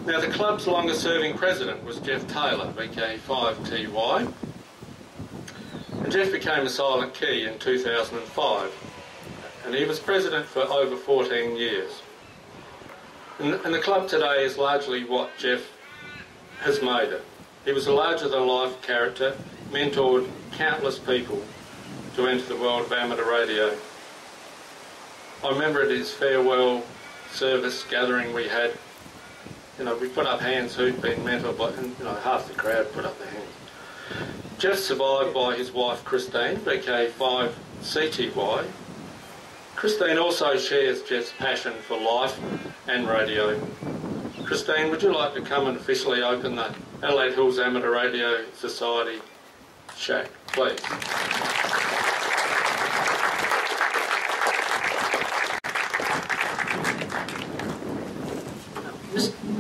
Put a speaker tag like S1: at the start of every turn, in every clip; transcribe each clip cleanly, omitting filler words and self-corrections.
S1: Now, the club's longest-serving president was Geoff Taylor VK5TY, and Geoff became a silent key in 2005, and he was president for over 14 years. And the club today is largely what Geoff has made it. He was a larger-than-life character, mentored countless people to enter the world of amateur radio. I remember at his farewell service gathering we had, we put up hands who'd been mentored by, half the crowd put up their hands. Geoff survived by his wife Christine, VK5CTY. Christine also shares Geoff's passion for life and radio. Christine, would you like to come and officially open the Adelaide Hills Amateur Radio Society shack, please?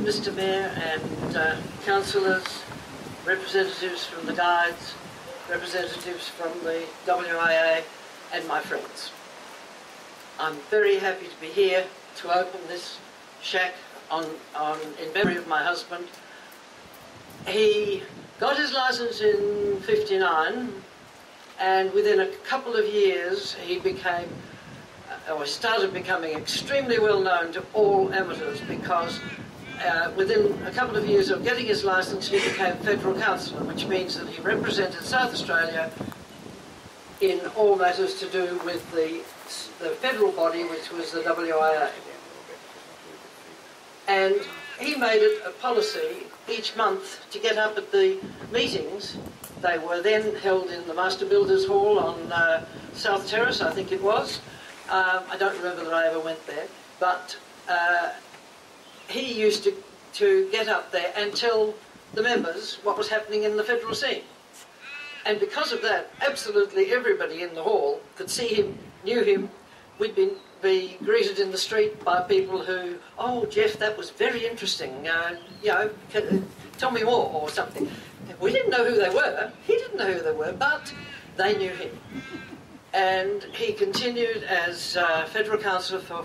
S2: Mr Mayor and councillors, representatives from the Guides, representatives from the WIA and my friends. I'm very happy to be here to open this shack in memory of my husband. He got his licence in '59, and within a couple of years he started becoming extremely well known to all amateurs, because within a couple of years of getting his licence he became federal councillor, which means that he represented South Australia in all matters to do with the federal body, which was the WIA. And he made it a policy each month to get up at the meetings. They were then held in the Master Builders Hall on South Terrace, I think it was. I don't remember that I ever went there, but he used to get up there and tell the members what was happening in the federal scene. And because of that, absolutely everybody in the hall could see him, knew him. We'd be greeted in the street by people who, "Oh, Geoff, that was very interesting, tell me more," or something. We didn't know who they were, he didn't know who they were, but they knew him. And he continued as federal councillor for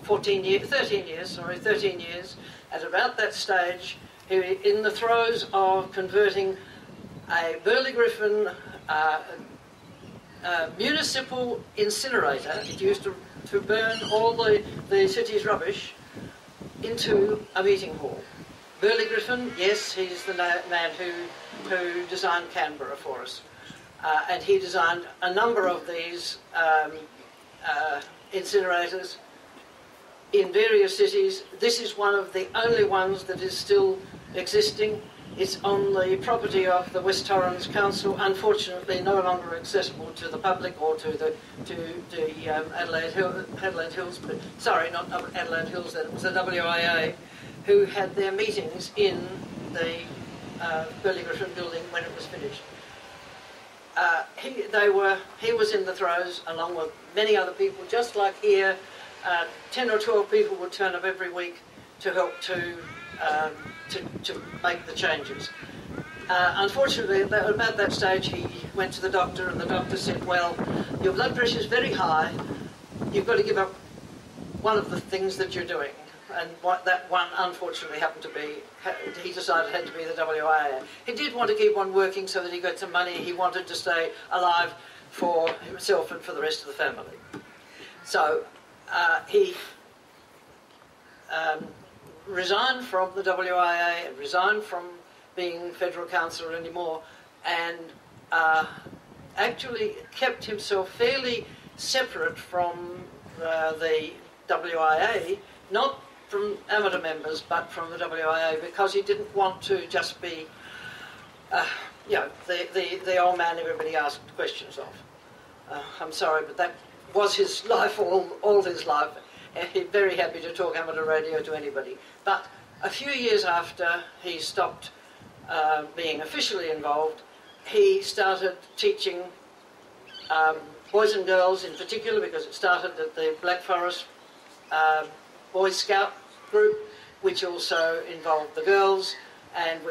S2: 13 years. At about that stage, he was in the throes of converting a Burley Griffin municipal incinerator. It used to burn all the city's rubbish, into a meeting hall. Burley Griffin, yes, he's the man who designed Canberra for us. And he designed a number of these incinerators in various cities. This is one of the only ones that is still existing. It's on the property of the West Torrens Council, unfortunately no longer accessible to the public or to the Adelaide Hills, but sorry, not Adelaide Hills, then it was the WIA, who had their meetings in the Burley Griffin building when it was finished. He was in the throes, along with many other people, just like here. 10 or 12 people would turn up every week to help to make the changes. Unfortunately, about that stage, he went to the doctor, and the doctor said, "Well, your blood pressure is very high. You've got to give up one of the things that you're doing." And that one, unfortunately, happened to be, he decided had to be the WIA. He did want to keep on working so that he got some money. He wanted to stay alive for himself and for the rest of the family. So he resigned from the WIA and resigned from being federal councillor anymore, and actually kept himself fairly separate from the WIA, not from amateur members, but from the WIA, because he didn't want to just be, the old man everybody asked questions of. I'm sorry, but that was his life, all his life. He's very happy to talk amateur radio to anybody. But a few years after he stopped being officially involved, he started teaching boys and girls in particular, because it started at the Black Forest Boy Scout group, which also involved the girls, and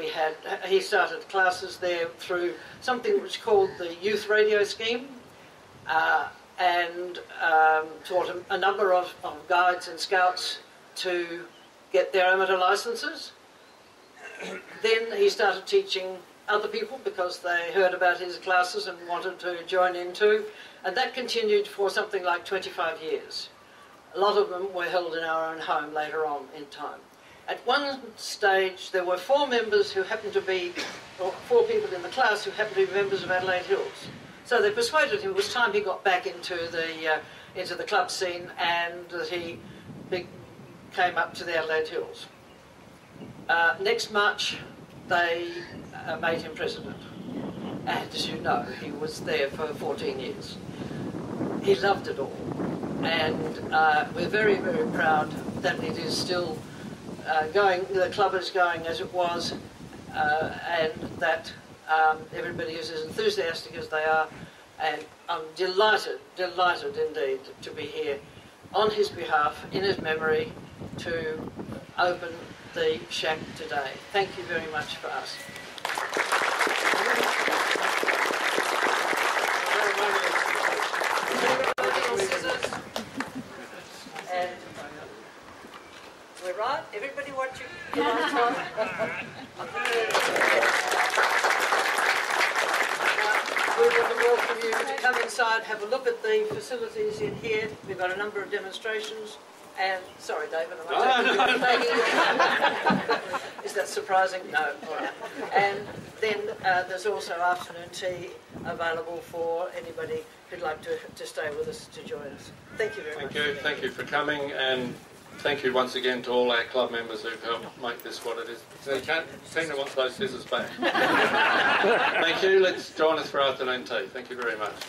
S2: he started classes there through something which was called the Youth Radio Scheme, and taught a number of guides and scouts to get their amateur licences. Then he started teaching other people because they heard about his classes and wanted to join in too. And that continued for something like 25 years. A lot of them were held in our own home later on in time. At one stage, there were 4 members who happened to be, or 4 people in the class who happened to be members of Adelaide Hills. So they persuaded him it was time he got back into the club scene and that he came up to the Adelaide Hills. Next March, they made him president. And as you know, he was there for 14 years. He loved it all. And we're very, very proud that it is still going, the club is going as it was, and that everybody is as enthusiastic as they are. And I'm delighted indeed to be here on his behalf, in his memory, to open the shack today. Thank you very much for us. And we're right. Everybody watching the right one. We would welcome you to come inside, have a look at the facilities in here. We've got a number of demonstrations. And, sorry David, is that surprising? No. All right. And then there's also afternoon tea available for anybody who'd like to stay with us, to join us. Thank you very much.
S1: Thank you for coming, and thank you once again to all our club members who've helped make this what it is. Tina wants those scissors back. Thank you. Let's join us for afternoon tea. Thank you very much.